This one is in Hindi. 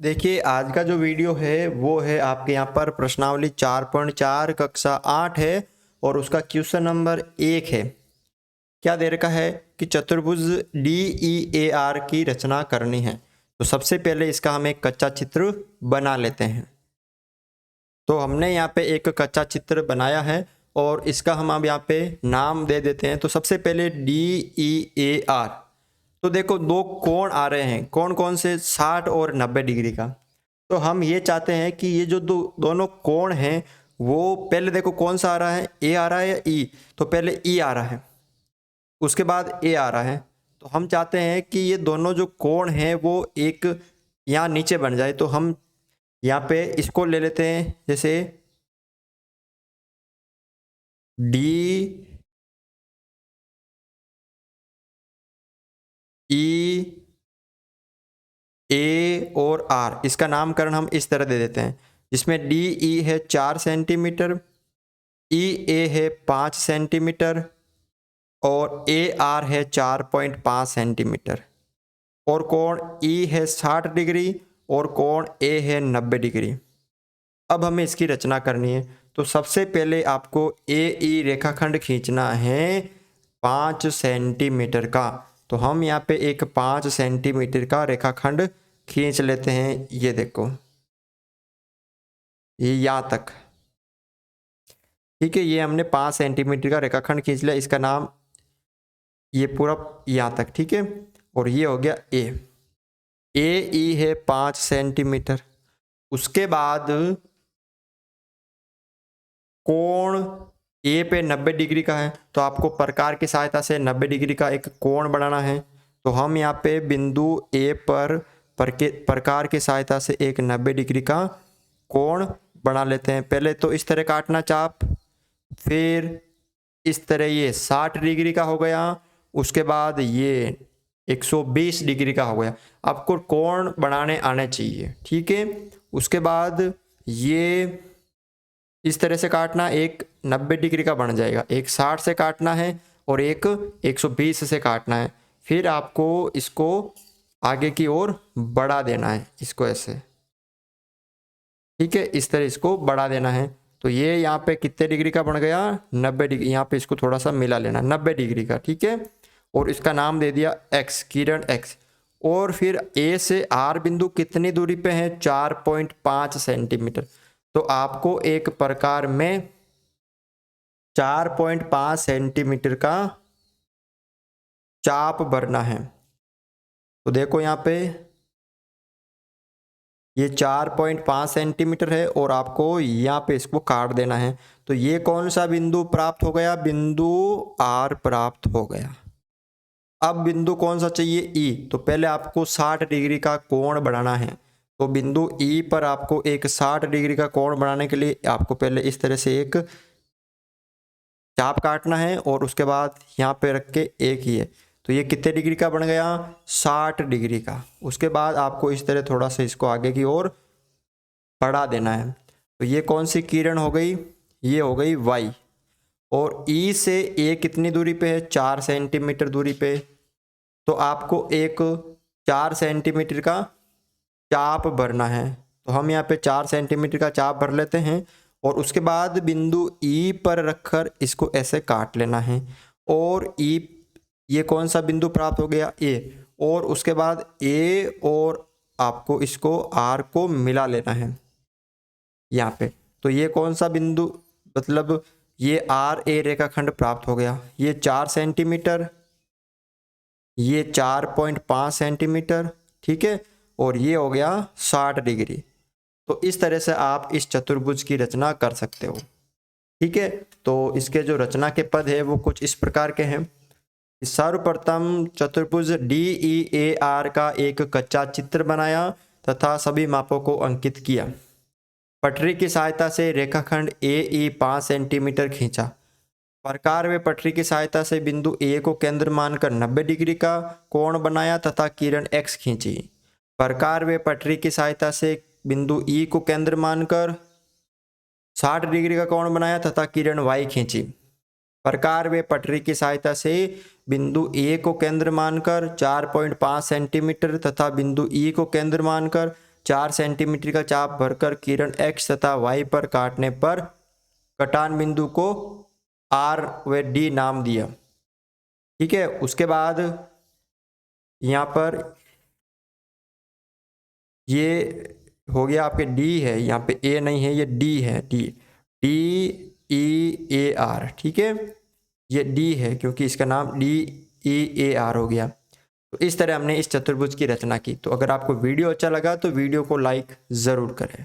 देखिए आज का जो वीडियो है वो है आपके यहाँ पर प्रश्नावली 4.4 कक्षा 8 है और उसका क्वेश्चन नंबर 1 है। क्या दे रखा है कि चतुर्भुज DEAR की रचना करनी है। तो सबसे पहले इसका हम एक कच्चा चित्र बना लेते हैं। तो हमने यहाँ पे एक कच्चा चित्र बनाया है और इसका हम अब यहाँ पे नाम दे देते हैं। तो सबसे पहले DEAR। तो देखो दो कोण आ रहे हैं, कौन कौन से, 60 और 90 डिग्री का। तो हम ये चाहते हैं कि ये जो दोनों कोण हैं वो पहले देखो कौन सा आ रहा है, ए आ रहा है या ई। तो पहले ई आ रहा है, उसके बाद ए आ रहा है। तो हम चाहते हैं कि ये दोनों जो कोण हैं वो एक यहाँ नीचे बन जाए। तो हम यहाँ पे इसको ले लेते हैं, जैसे डी ई ए और आर, इसका नामकरण हम इस तरह दे देते हैं, जिसमें डी ई है 4 सेंटीमीटर, ई ए है 5 सेंटीमीटर और ए आर है 4.5 सेंटीमीटर और कोण ई है 60 डिग्री और कोण ए है 90 डिग्री। अब हमें इसकी रचना करनी है। तो सबसे पहले आपको ए ई रेखाखंड खींचना है 5 सेंटीमीटर का। तो हम यहाँ पे एक 5 सेंटीमीटर का रेखाखंड खींच लेते हैं। ये देखो, ये यहाँ तक, ठीक है। ये हमने 5 सेंटीमीटर का रेखाखंड खींच लिया, इसका नाम ये पूरा यहाँ तक, ठीक है। और ये हो गया ए ई है 5 सेंटीमीटर। उसके बाद कोण ए पे 90 डिग्री का है, तो आपको प्रकार की सहायता से 90 डिग्री का एक कोण बनाना है। तो हम यहाँ पे बिंदु ए पर प्रकार की सहायता से एक 90 डिग्री का कोण बना लेते हैं। पहले तो इस तरह काटना चाप, फिर इस तरह ये 60 डिग्री का हो गया, उसके बाद ये 120 डिग्री का हो गया। आपको कोण बनाने आने चाहिए, ठीक है। उसके बाद ये इस तरह से काटना, एक 90 डिग्री का बन जाएगा, एक 60 से काटना है और एक 120 से काटना है। फिर आपको इसको आगे की ओर बढ़ा देना है, इसको ऐसे, ठीक है, इस तरह इसको बढ़ा देना है। तो ये यहाँ पे कितने डिग्री का बन गया, 90 डिग्री। यहाँ पे इसको थोड़ा सा मिला लेना, 90 डिग्री का, ठीक है। और इसका नाम दे दिया एक्स, किरण एक्स। और फिर ए से आर बिंदु कितनी दूरी पे है, 4.5 सेंटीमीटर। तो आपको एक प्रकार में 4.5 सेंटीमीटर का चाप भरना है। तो देखो यहाँ पे ये 4.5 सेंटीमीटर है और आपको यहाँ पे इसको काट देना है। तो ये कौन सा बिंदु प्राप्त हो गया, बिंदु आर प्राप्त हो गया। अब बिंदु कौन सा चाहिए, ई। तो पहले आपको 60 डिग्री का कोण बनाना है। तो बिंदु ई पर आपको एक 60 डिग्री का कोण बनाने के लिए आपको पहले इस तरह से एक चाप काटना है और उसके बाद यहाँ पे रख के एक ही है। तो ये कितने डिग्री का बन गया, 60 डिग्री का। उसके बाद आपको इस तरह थोड़ा सा इसको आगे की ओर बढ़ा देना है। तो ये कौन सी किरण हो गई, ये हो गई वाई। और ई से ए कितनी दूरी पे है, 4 सेंटीमीटर दूरी पे। तो आपको एक 4 सेंटीमीटर का चाप भरना है। तो हम यहाँ पे 4 सेंटीमीटर का चाप भर लेते हैं और उसके बाद बिंदु ई पर रखकर इसको ऐसे काट लेना है। और ई, ये कौन सा बिंदु प्राप्त हो गया, ए। और उसके बाद ए और आपको इसको आर को मिला लेना है यहाँ पे। तो ये कौन सा बिंदु, मतलब ये आर ए रेखाखंड प्राप्त हो गया। ये 4 सेंटीमीटर, ये 4.5 सेंटीमीटर, ठीक है। और ये हो गया 60 डिग्री। तो इस तरह से आप इस चतुर्भुज की रचना कर सकते हो, ठीक है। तो इसके जो रचना के पद है वो कुछ इस प्रकार के हैं। सर्वप्रथम चतुर्भुज DEAR का एक कच्चा चित्र बनाया तथा सभी मापों को अंकित किया। पटरी की सहायता से रेखाखंड AE 5 सेंटीमीटर खींचा। प्रकार व पटरी की सहायता से बिंदु ए को केंद्र मानकर 90 डिग्री का कोण बनाया तथा किरण एक्स खींची। प्रकार व पटरी की सहायता से बिंदु ई को केंद्र मानकर 60 डिग्री का कोण बनाया तथा किरण वाई खींची। प्रकार व पटरी की सहायता से बिंदु ए को केंद्र मानकर 4.5 सेंटीमीटर तथा बिंदु ई को केंद्र मानकर 4 सेंटीमीटर का चाप भरकर किरण x तथा y पर काटने पर कटान बिंदु को R व D नाम दिया। ठीक है, उसके बाद यहाँ पर ये हो गया आपके D है, यहाँ पे A नहीं है, ये D है, DEAR। ठीक है, ये D है क्योंकि इसका नाम DEAR हो गया। तो इस तरह हमने इस चतुर्भुज की रचना की। तो अगर आपको वीडियो अच्छा लगा तो वीडियो को लाइक ज़रूर करें।